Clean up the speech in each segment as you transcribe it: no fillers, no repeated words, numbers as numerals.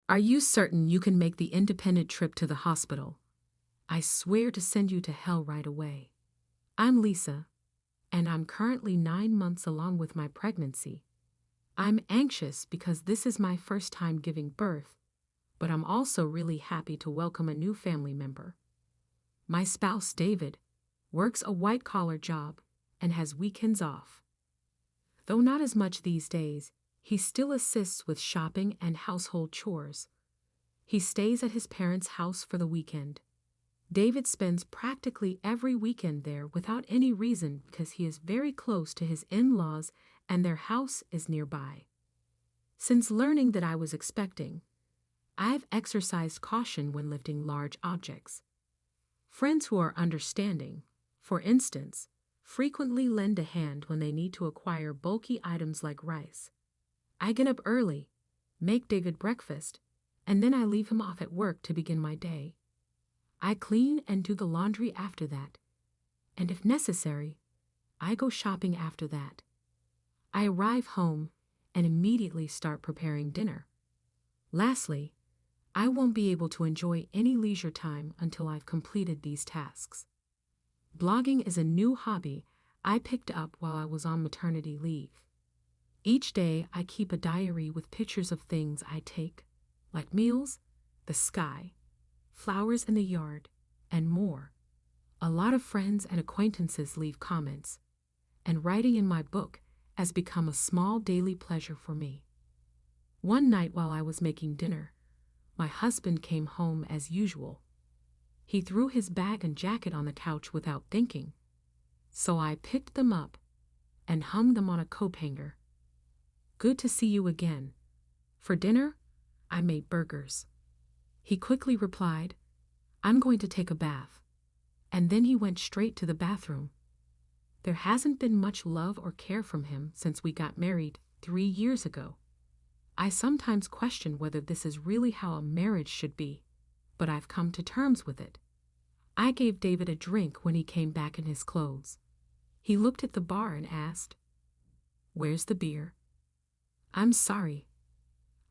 Are you certain you can make the independent trip to the hospital? I swear to send you to hell right away. I'm Lisa, and I'm currently 9 months along with my pregnancy. I'm anxious because this is my first time giving birth, but I'm also really happy to welcome a new family member. My spouse, David, works a white-collar job and has weekends off. Though not as much these days, he still assists with shopping and household chores. He stays at his parents' house for the weekend. David spends practically every weekend there without any reason because he is very close to his in-laws and their house is nearby. Since learning that I was expecting, I've exercised caution when lifting large objects. Friends who are understanding, for instance, frequently lend a hand when they need to acquire bulky items like rice. I get up early, make David breakfast, and then I leave him off at work to begin my day. I clean and do the laundry after that, and if necessary, I go shopping after that. I arrive home and immediately start preparing dinner. Lastly, I won't be able to enjoy any leisure time until I've completed these tasks. Blogging is a new hobby I picked up while I was on maternity leave. Each day I keep a diary with pictures of things I take, like meals, the sky, flowers in the yard, and more. A lot of friends and acquaintances leave comments, and writing in my book has become a small daily pleasure for me. One night while I was making dinner, my husband came home as usual. He threw his bag and jacket on the couch without thinking, so I picked them up and hung them on a coat hanger. "Good to see you again. For dinner, I made burgers." He quickly replied, "I'm going to take a bath." And then he went straight to the bathroom. There hasn't been much love or care from him since we got married 3 years ago. I sometimes question whether this is really how a marriage should be, but I've come to terms with it. I gave David a drink when he came back in his clothes. He looked at the bar and asked, "Where's the beer?" "I'm sorry.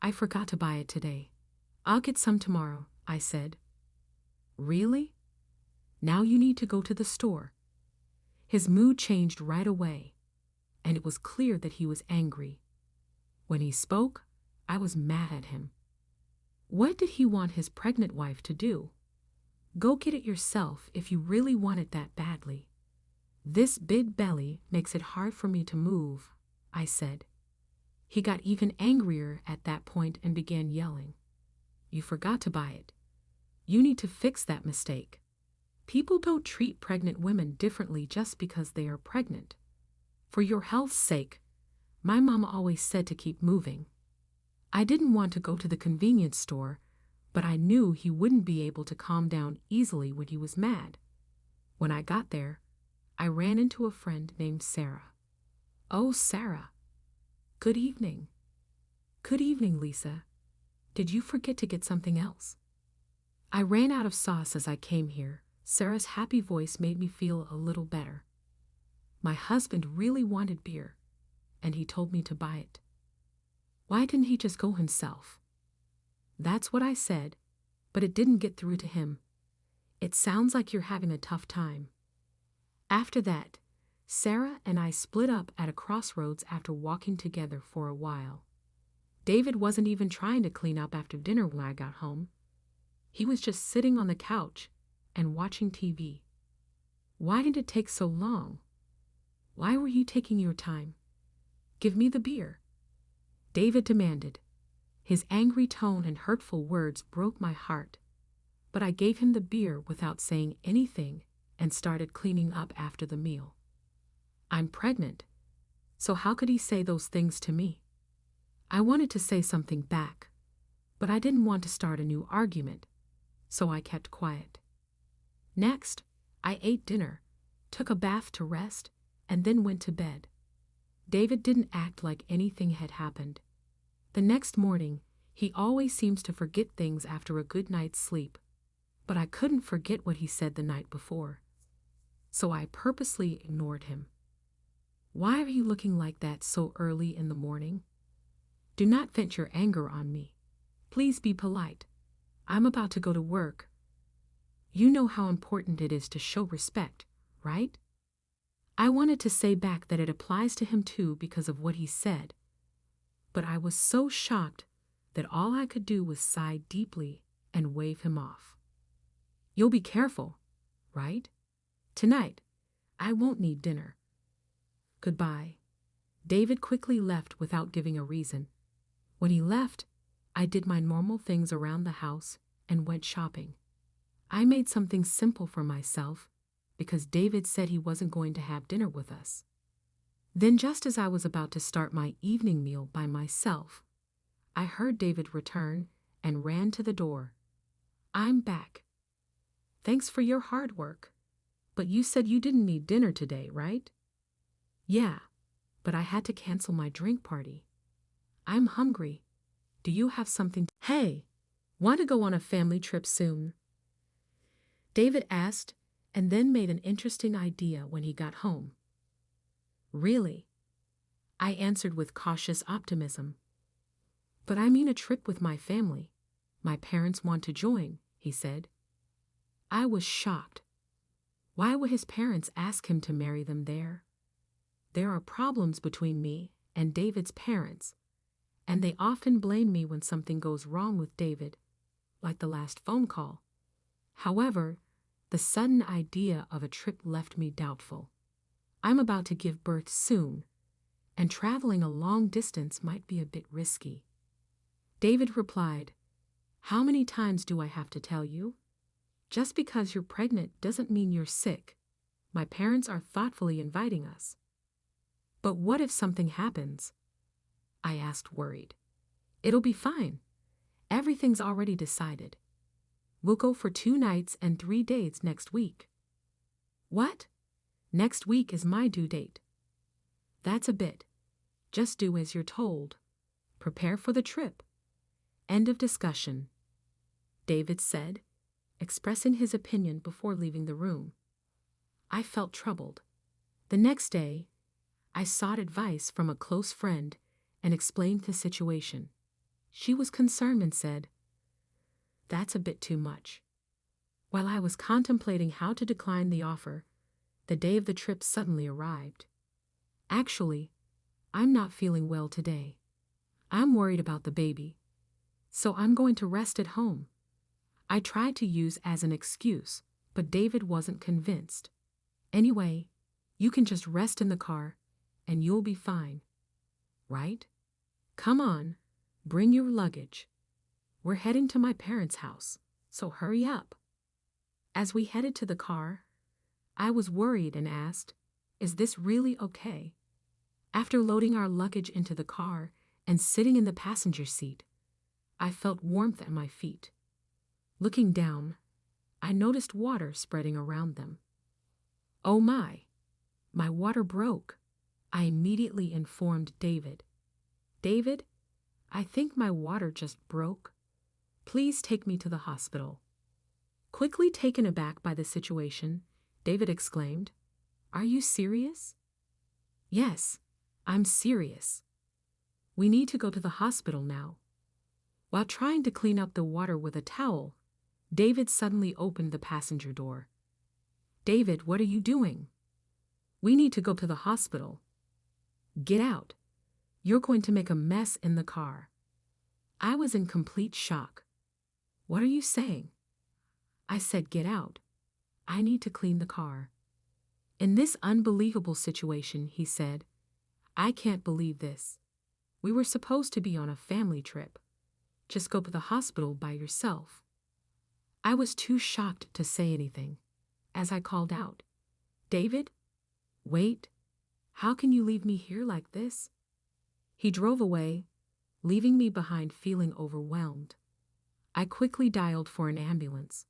I forgot to buy it today. I'll get some tomorrow," I said. "Really? Now you need to go to the store." His mood changed right away, and it was clear that he was angry. When he spoke, I was mad at him. What did he want his pregnant wife to do? Go get it yourself if you really want it that badly. This big belly makes it hard for me to move, I said. He got even angrier at that point and began yelling. "You forgot to buy it. You need to fix that mistake. People don't treat pregnant women differently just because they are pregnant. For your health's sake, my mom always said to keep moving." I didn't want to go to the convenience store, but I knew he wouldn't be able to calm down easily when he was mad. When I got there, I ran into a friend named Sarah. "Oh, Sarah. Good evening." "Good evening, Lisa. Did you forget to get something else?" I ran out of sauce as I came here. Sarah's happy voice made me feel a little better. My husband really wanted beer, and he told me to buy it. Why didn't he just go himself? That's what I said, but it didn't get through to him. It sounds like you're having a tough time. After that, Sarah and I split up at a crossroads after walking together for a while. David wasn't even trying to clean up after dinner when I got home. He was just sitting on the couch and watching TV. Why did it take so long? Why were you taking your time? Give me the beer, David demanded. His angry tone and hurtful words broke my heart, but I gave him the beer without saying anything and started cleaning up after the meal. I'm pregnant, so how could he say those things to me? I wanted to say something back, but I didn't want to start a new argument, so I kept quiet. Next, I ate dinner, took a bath to rest, and then went to bed. David didn't act like anything had happened. The next morning, he always seems to forget things after a good night's sleep, but I couldn't forget what he said the night before, so I purposely ignored him. Why are you looking like that so early in the morning? Do not vent your anger on me. Please be polite. I'm about to go to work. You know how important it is to show respect, right? I wanted to say back that it applies to him too because of what he said, but I was so shocked that all I could do was sigh deeply and wave him off. You'll be careful, right? Tonight, I won't need dinner. Goodbye. David quickly left without giving a reason. When he left, I did my normal things around the house and went shopping. I made something simple for myself because David said he wasn't going to have dinner with us. Then just as I was about to start my evening meal by myself, I heard David return and ran to the door. I'm back. Thanks for your hard work. But you said you didn't need dinner today, right? Yeah, but I had to cancel my drink party. I'm hungry. Do you have something? Hey, want to go on a family trip soon? David asked, and then made an interesting idea when he got home. Really? I answered with cautious optimism. But I mean a trip with my family. My parents want to join, he said. I was shocked. Why would his parents ask him to marry them there? There are problems between me and David's parents, and they often blame me when something goes wrong with David, like the last phone call. However, the sudden idea of a trip left me doubtful. I'm about to give birth soon, and traveling a long distance might be a bit risky. David replied, How many times do I have to tell you? Just because you're pregnant doesn't mean you're sick. My parents are thoughtfully inviting us. But what if something happens? I asked, worried. It'll be fine. Everything's already decided. We'll go for 2 nights and 3 days next week. What? Next week is my due date. That's a bit. Just do as you're told. Prepare for the trip. End of discussion, David said, expressing his opinion before leaving the room. I felt troubled. The next day, I sought advice from a close friend and explained the situation. She was concerned and said, That's a bit too much. While I was contemplating how to decline the offer, the day of the trip suddenly arrived. Actually, I'm not feeling well today. I'm worried about the baby, so I'm going to rest at home. I tried to use as an excuse, but David wasn't convinced. Anyway, you can just rest in the car and you'll be fine. Right? Come on, bring your luggage. We're heading to my parents' house, so hurry up. As we headed to the car, I was worried and asked, Is this really okay? After loading our luggage into the car and sitting in the passenger seat, I felt warmth at my feet. Looking down, I noticed water spreading around them. Oh my water broke. I immediately informed David. David, I think my water just broke. Please take me to the hospital. Quickly taken aback by the situation, David exclaimed, Are you serious? Yes, I'm serious. We need to go to the hospital now. While trying to clean up the water with a towel, David suddenly opened the passenger door. David, what are you doing? We need to go to the hospital. Get out. You're going to make a mess in the car. I was in complete shock. What are you saying? I said, get out. I need to clean the car. In this unbelievable situation, he said, I can't believe this. We were supposed to be on a family trip. Just go to the hospital by yourself. I was too shocked to say anything, as I called out, David, wait, how can you leave me here like this? He drove away, leaving me behind feeling overwhelmed. I quickly dialed for an ambulance.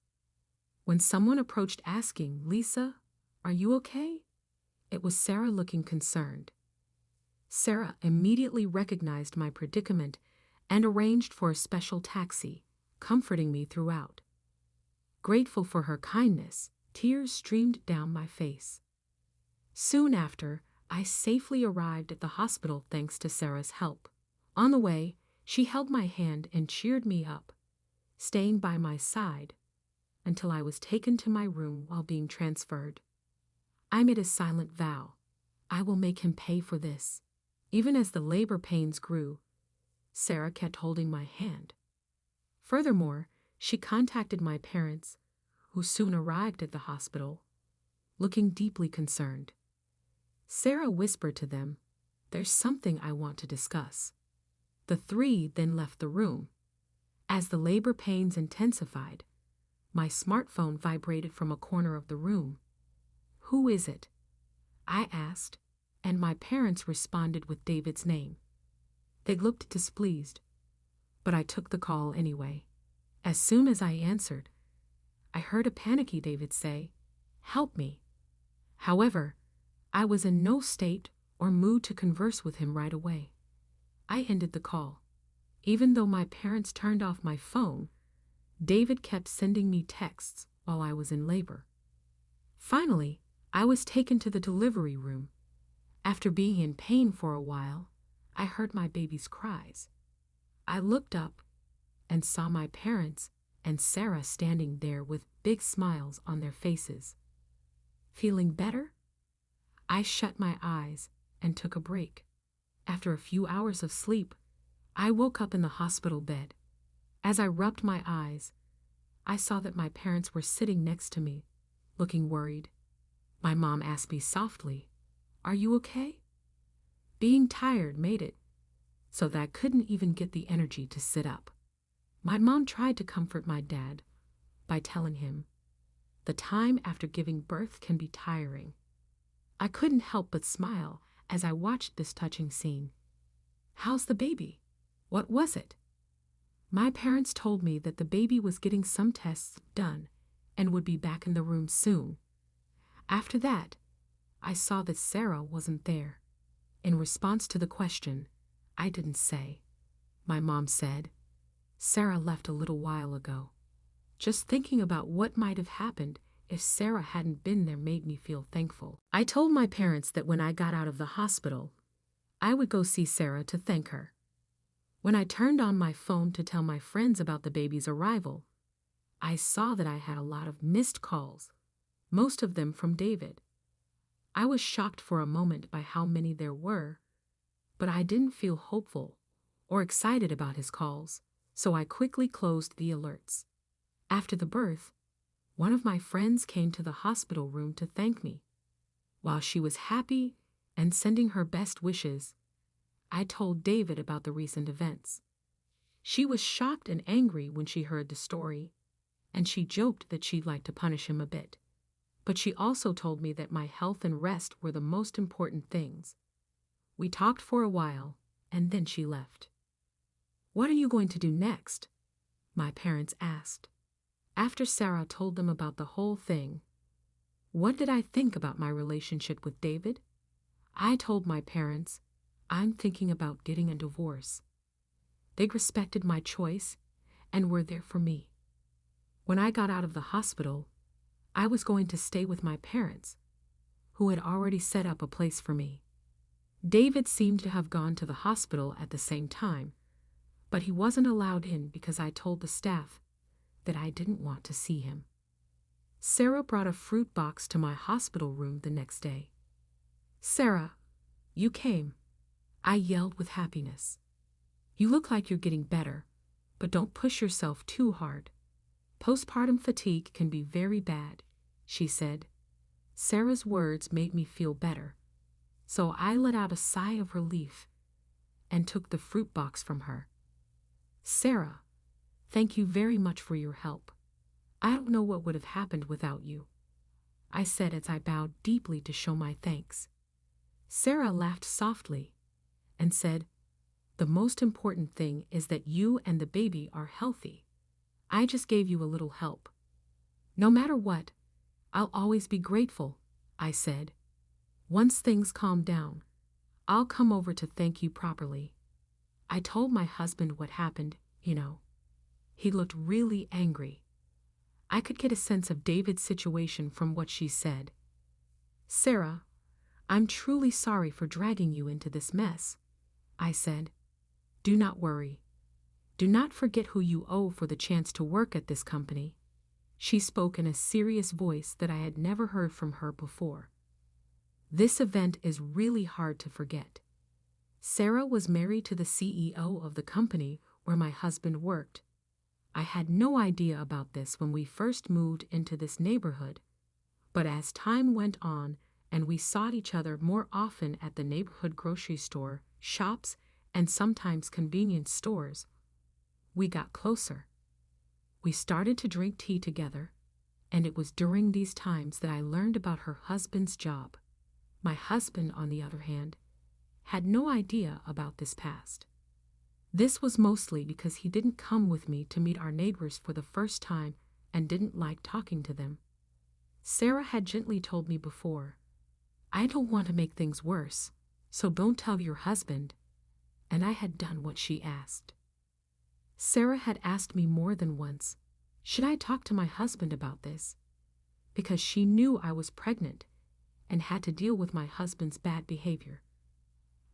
When someone approached asking, Lisa, are you okay? It was Sarah looking concerned. Sarah immediately recognized my predicament and arranged for a special taxi, comforting me throughout. Grateful for her kindness, tears streamed down my face. Soon after, I safely arrived at the hospital thanks to Sarah's help. On the way, She held my hand and cheered me up, staying by my side until I was taken to my room while being transferred. I made a silent vow. I will make him pay for this. Even as the labor pains grew, Sarah kept holding my hand. Furthermore, she contacted my parents, who soon arrived at the hospital, looking deeply concerned. Sarah whispered to them, "There's something I want to discuss." The three then left the room. As the labor pains intensified, my smartphone vibrated from a corner of the room. "Who is it?" I asked, and my parents responded with David's name. They looked displeased, but I took the call anyway. As soon as I answered, I heard a panicky David say, "Help me." However, I was in no state or mood to converse with him right away. I ended the call. Even though my parents turned off my phone, David kept sending me texts while I was in labor. Finally, I was taken to the delivery room. After being in pain for a while, I heard my baby's cries. I looked up and saw my parents and Sarah standing there with big smiles on their faces. Feeling better? I shut my eyes and took a break. After a few hours of sleep, I woke up in the hospital bed. As I rubbed my eyes, I saw that my parents were sitting next to me, looking worried. My mom asked me softly, "Are you okay?" Being tired made it so that I couldn't even get the energy to sit up. My mom tried to comfort my dad by telling him, "The time after giving birth can be tiring." I couldn't help but smile as I watched this touching scene. "How's the baby? What was it?" My parents told me that the baby was getting some tests done and would be back in the room soon. After that, I saw that Sarah wasn't there. In response to the question, I didn't say. My mom said, "Sarah left a little while ago." Just thinking about what might have happened if Sarah hadn't been there made me feel thankful. I told my parents that when I got out of the hospital, I would go see Sarah to thank her. When I turned on my phone to tell my friends about the baby's arrival, I saw that I had a lot of missed calls, most of them from David. I was shocked for a moment by how many there were, but I didn't feel hopeful or excited about his calls, so I quickly closed the alerts. After the birth, one of my friends came to the hospital room to thank me. While she was happy and sending her best wishes, I told David about the recent events. She was shocked and angry when she heard the story, and she joked that she'd like to punish him a bit. But she also told me that my health and rest were the most important things. We talked for a while, and then she left. "What are you going to do next?" my parents asked. After Sarah told them about the whole thing, what did I think about my relationship with David? I told my parents, "I'm thinking about getting a divorce." They respected my choice and were there for me. When I got out of the hospital, I was going to stay with my parents, who had already set up a place for me. David seemed to have gone to the hospital at the same time, but he wasn't allowed in because I told the staff that I didn't want to see him. Sarah brought a fruit box to my hospital room the next day. "Sarah, you came," I yelled with happiness. "You look like you're getting better, but don't push yourself too hard. Postpartum fatigue can be very bad," she said. Sarah's words made me feel better, so I let out a sigh of relief and took the fruit box from her. "Sarah, thank you very much for your help. I don't know what would have happened without you," I said as I bowed deeply to show my thanks. Sarah laughed softly and said, "The most important thing is that you and the baby are healthy. I just gave you a little help." "No matter what, I'll always be grateful," I said. "Once things calm down, I'll come over to thank you properly." I told my husband what happened, He looked really angry. I could get a sense of David's situation from what she said. "Sarah, I'm truly sorry for dragging you into this mess," I said. "Do not worry. Do not forget who you owe for the chance to work at this company. She spoke in a serious voice that I had never heard from her before. This event is really hard to forget. Sarah was married to the CEO of the company where my husband worked. I had no idea about this when we first moved into this neighborhood, but as time went on and we saw each other more often at the neighborhood grocery store, shops, and sometimes convenience stores, we got closer. We started to drink tea together, and it was during these times that I learned about her husband's job. My husband, on the other hand, had no idea about this past. This was mostly because he didn't come with me to meet our neighbors for the first time and didn't like talking to them. Sarah had gently told me before, "I don't want to make things worse, so don't tell your husband," and I had done what she asked. Sarah had asked me more than once, should I talk to my husband about this? Because she knew I was pregnant and had to deal with my husband's bad behavior.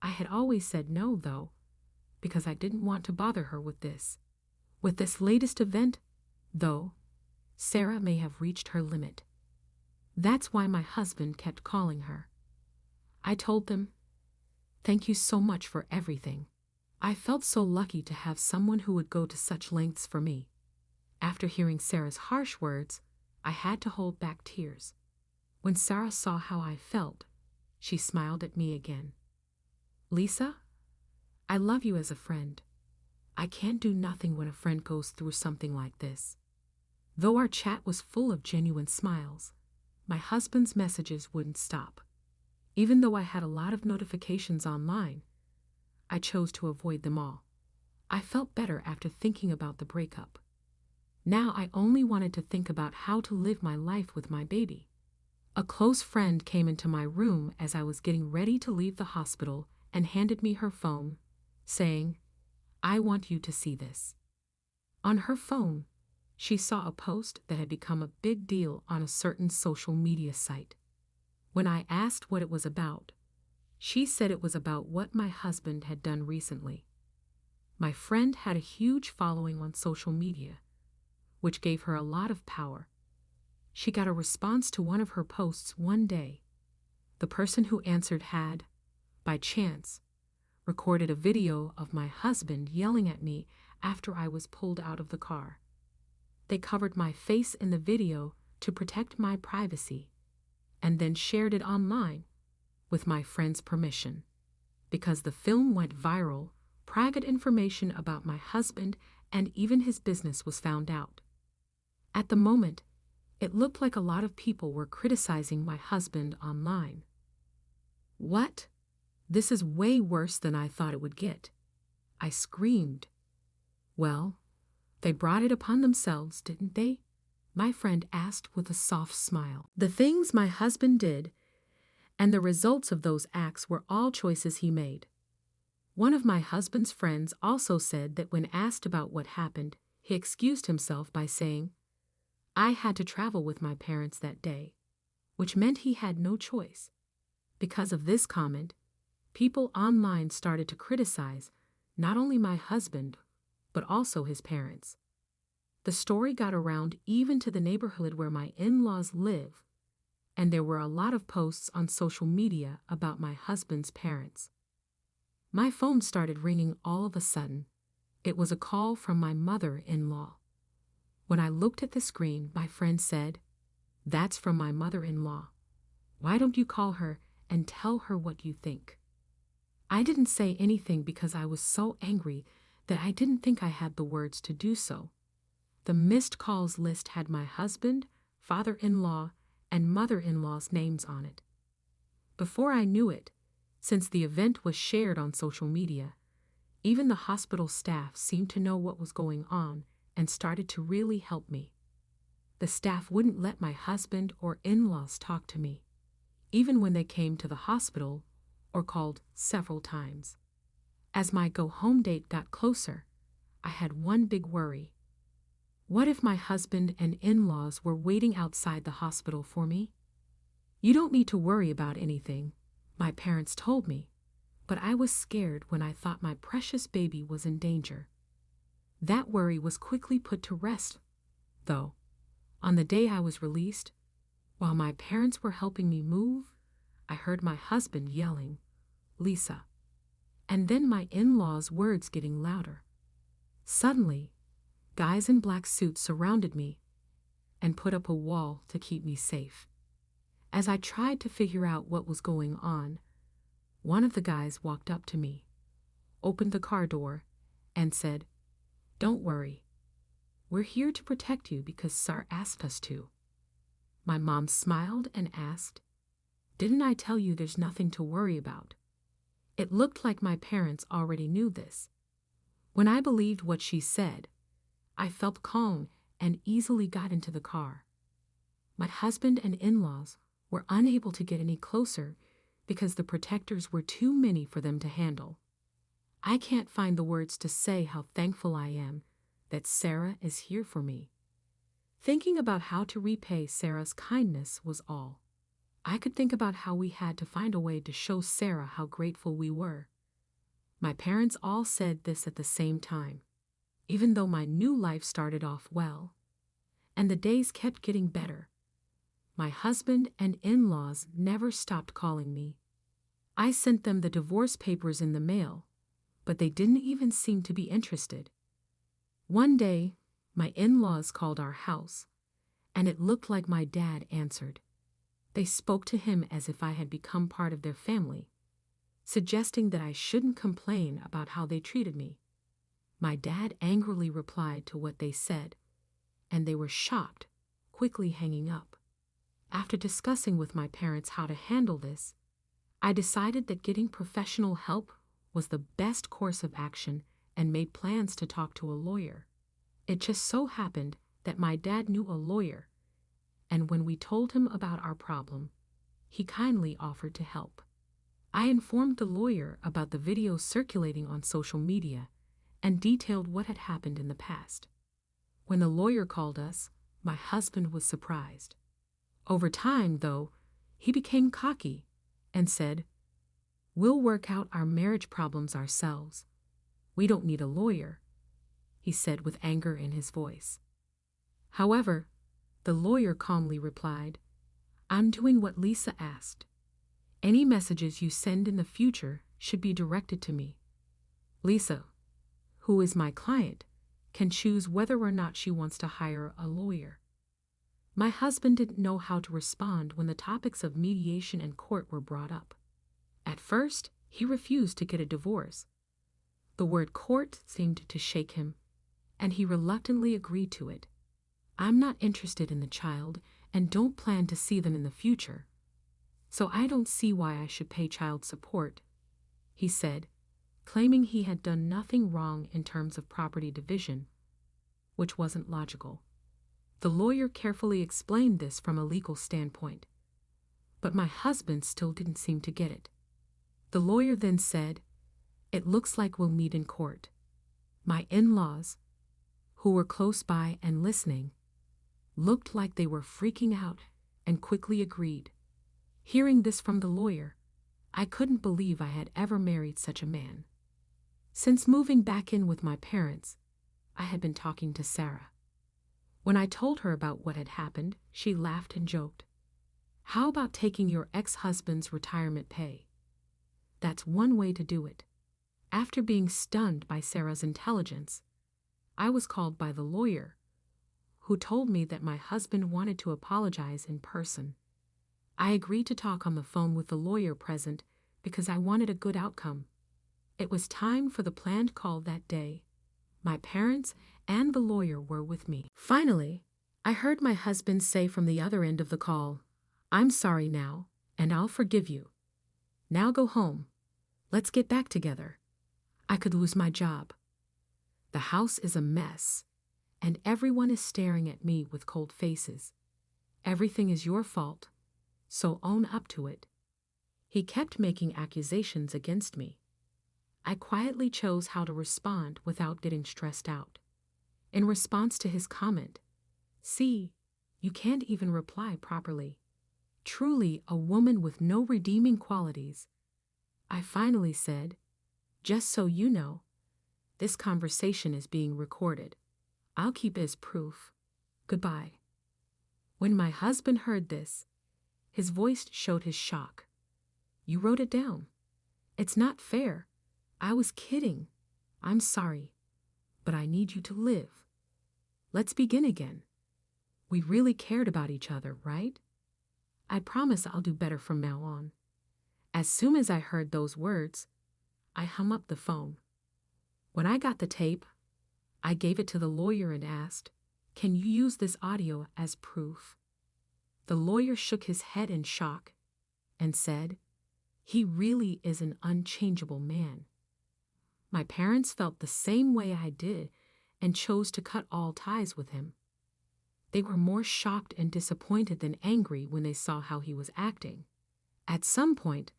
I had always said no, though, because I didn't want to bother her with this. With this latest event, though, Sarah may have reached her limit. That's why my husband kept calling her. I told them, "Thank you so much for everything." I felt so lucky to have someone who would go to such lengths for me. After hearing Sarah's harsh words, I had to hold back tears. When Sarah saw how I felt, she smiled at me again. "Lisa, I love you as a friend. I can't do nothing when a friend goes through something like this." Though our chat was full of genuine smiles, my husband's messages wouldn't stop. Even though I had a lot of notifications online, I chose to avoid them all. I felt better after thinking about the breakup. Now I only wanted to think about how to live my life with my baby. A close friend came into my room as I was getting ready to leave the hospital and handed me her phone, saying, "I want you to see this." On her phone, she saw a post that had become a big deal on a certain social media site. When I asked what it was about, she said it was about what my husband had done recently. My friend had a huge following on social media, which gave her a lot of power. She got a response to one of her posts one day. The person who answered had, by chance, recorded a video of my husband yelling at me after I was pulled out of the car. They covered my face in the video to protect my privacy, and then shared it online with my friend's permission. Because the film went viral, private information about my husband and even his business was found out. At the moment, it looked like a lot of people were criticizing my husband online. What? This is way worse than I thought it would get. I screamed. Well, they brought it upon themselves, didn't they? My friend asked with a soft smile. The things my husband did and the results of those acts were all choices he made. One of my husband's friends also said that when asked about what happened, he excused himself by saying, "I had to travel with my parents that day," which meant he had no choice. Because of this comment, people online started to criticize not only my husband, but also his parents. The story got around even to the neighborhood where my in-laws live, and there were a lot of posts on social media about my husband's parents. My phone started ringing all of a sudden. It was a call from my mother-in-law. When I looked at the screen, my friend said, "That's from my mother-in-law. Why don't you call her and tell her what you think?" I didn't say anything because I was so angry that I didn't think I had the words to do so. The missed calls list had my husband, father-in-law, and mother-in-law's names on it. Before I knew it, since the event was shared on social media, even the hospital staff seemed to know what was going on and started to really help me. The staff wouldn't let my husband or in-laws talk to me, even when they came to the hospital or called several times. As my go-home date got closer, I had one big worry. What if my husband and in-laws were waiting outside the hospital for me? "You don't need to worry about anything," my parents told me, but I was scared when I thought my precious baby was in danger. That worry was quickly put to rest, though. On the day I was released, while my parents were helping me move, I heard my husband yelling, "Lisa," and then my in-laws' words getting louder. Suddenly, guys in black suits surrounded me and put up a wall to keep me safe. As I tried to figure out what was going on, one of the guys walked up to me, opened the car door, and said, "Don't worry. We're here to protect you because Sar asked us to." My mom smiled and asked, "Didn't I tell you there's nothing to worry about?" It looked like my parents already knew this. When I believed what she said, I felt calm and easily got into the car. My husband and in-laws were unable to get any closer because the protectors were too many for them to handle. I can't find the words to say how thankful I am that Sarah is here for me. Thinking about how to repay Sarah's kindness was all. I could think about how we had to find a way to show Sarah how grateful we were. My parents all said this at the same time, even though my new life started off well, and the days kept getting better. My husband and in-laws never stopped calling me. I sent them the divorce papers in the mail, but they didn't even seem to be interested. One day, my in-laws called our house, and it looked like my dad answered. They spoke to him as if I had become part of their family, suggesting that I shouldn't complain about how they treated me. My dad angrily replied to what they said, and they were shocked, quickly hanging up. After discussing with my parents how to handle this, I decided that getting professional help was the best course of action and made plans to talk to a lawyer. It just so happened that my dad knew a lawyer, and when we told him about our problem, he kindly offered to help. I informed the lawyer about the videos circulating on social media and detailed what had happened in the past. When the lawyer called us, my husband was surprised. Over time, though, he became cocky and said, "We'll work out our marriage problems ourselves. We don't need a lawyer," he said with anger in his voice. However, the lawyer calmly replied, "I'm doing what Lisa asked. Any messages you send in the future should be directed to me. Lisa, who is my client, can choose whether or not she wants to hire a lawyer." My husband didn't know how to respond when the topics of mediation and court were brought up. At first, he refused to get a divorce. The word court seemed to shake him, and he reluctantly agreed to it. "I'm not interested in the child and don't plan to see them in the future, so I don't see why I should pay child support," he said, claiming he had done nothing wrong in terms of property division, which wasn't logical. The lawyer carefully explained this from a legal standpoint, but my husband still didn't seem to get it. The lawyer then said, "It looks like we'll meet in court." My in-laws, who were close by and listening, looked like they were freaking out and quickly agreed. Hearing this from the lawyer, I couldn't believe I had ever married such a man. Since moving back in with my parents, I had been talking to Sarah. When I told her about what had happened, she laughed and joked, "How about taking your ex-husband's retirement pay? That's one way to do it." After being stunned by Sarah's intelligence, I was called by the lawyer, who told me that my husband wanted to apologize in person. I agreed to talk on the phone with the lawyer present because I wanted a good outcome. It was time for the planned call that day. My parents and the lawyer were with me. Finally, I heard my husband say from the other end of the call, "I'm sorry now, and I'll forgive you. Now go home. Let's get back together. I could lose my job. The house is a mess, and everyone is staring at me with cold faces. Everything is your fault, so own up to it." He kept making accusations against me. I quietly chose how to respond without getting stressed out. In response to his comment, "See, you can't even reply properly. Truly a woman with no redeeming qualities," I finally said, "Just so you know, This conversation is being recorded. I'll keep it as proof. Goodbye." When my husband heard this, his voice showed his shock. "You wrote it down. It's not fair. I was kidding. I'm sorry, but I need you to live. Let's begin again. We really cared about each other, right? I promise I'll do better from now on." As soon as I heard those words, I hung up the phone. When I got the tape, I gave it to the lawyer and asked, "Can you use this audio as proof?" The lawyer shook his head in shock and said, "He really is an unchangeable man." My parents felt the same way I did and chose to cut all ties with him. They were more shocked and disappointed than angry when they saw how he was acting. At some point,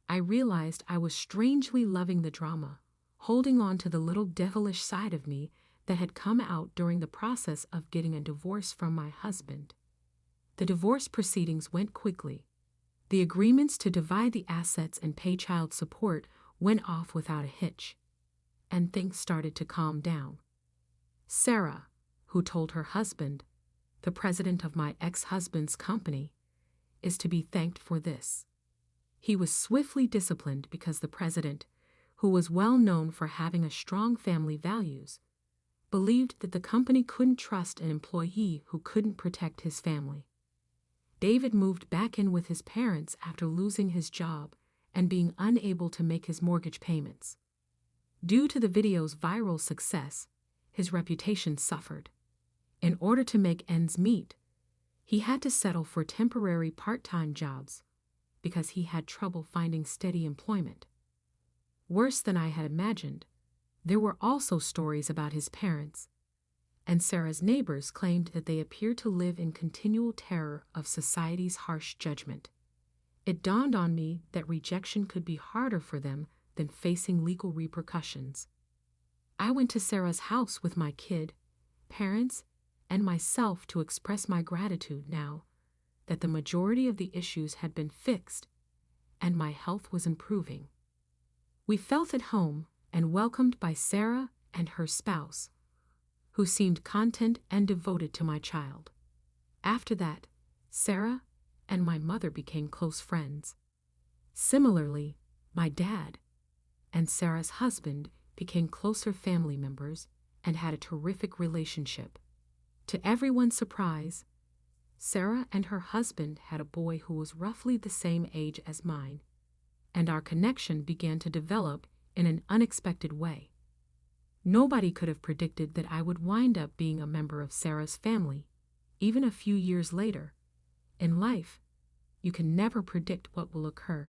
I realized I was strangely loving the drama, holding on to the little devilish side of me that had come out during the process of getting a divorce from my husband. The divorce proceedings went quickly. The agreements to divide the assets and pay child support went off without a hitch, and things started to calm down. Sarah, who told her husband, the president of my ex-husband's company, is to be thanked for this. He was swiftly disciplined because the president, who was well known for having a strong family values, believed that the company couldn't trust an employee who couldn't protect his family. David moved back in with his parents after losing his job and being unable to make his mortgage payments. Due to the video's viral success, his reputation suffered. In order to make ends meet, he had to settle for temporary part-time jobs because he had trouble finding steady employment. Worse than I had imagined, there were also stories about his parents, and Sarah's neighbors claimed that they appeared to live in continual terror of society's harsh judgment. It dawned on me that rejection could be harder for them than facing legal repercussions. I went to Sarah's house with my kid, parents, and myself to express my gratitude now that the majority of the issues had been fixed and my health was improving. We felt at home and welcomed by Sarah and her spouse, who seemed content and devoted to my child. After that, Sarah and my mother became close friends. Similarly, my dad and Sarah's husband became closer family members and had a terrific relationship. To everyone's surprise, Sarah and her husband had a boy who was roughly the same age as mine, and our connection began to develop in an unexpected way. Nobody could have predicted that I would wind up being a member of Sarah's family, even a few years later. In life, you can never predict what will occur.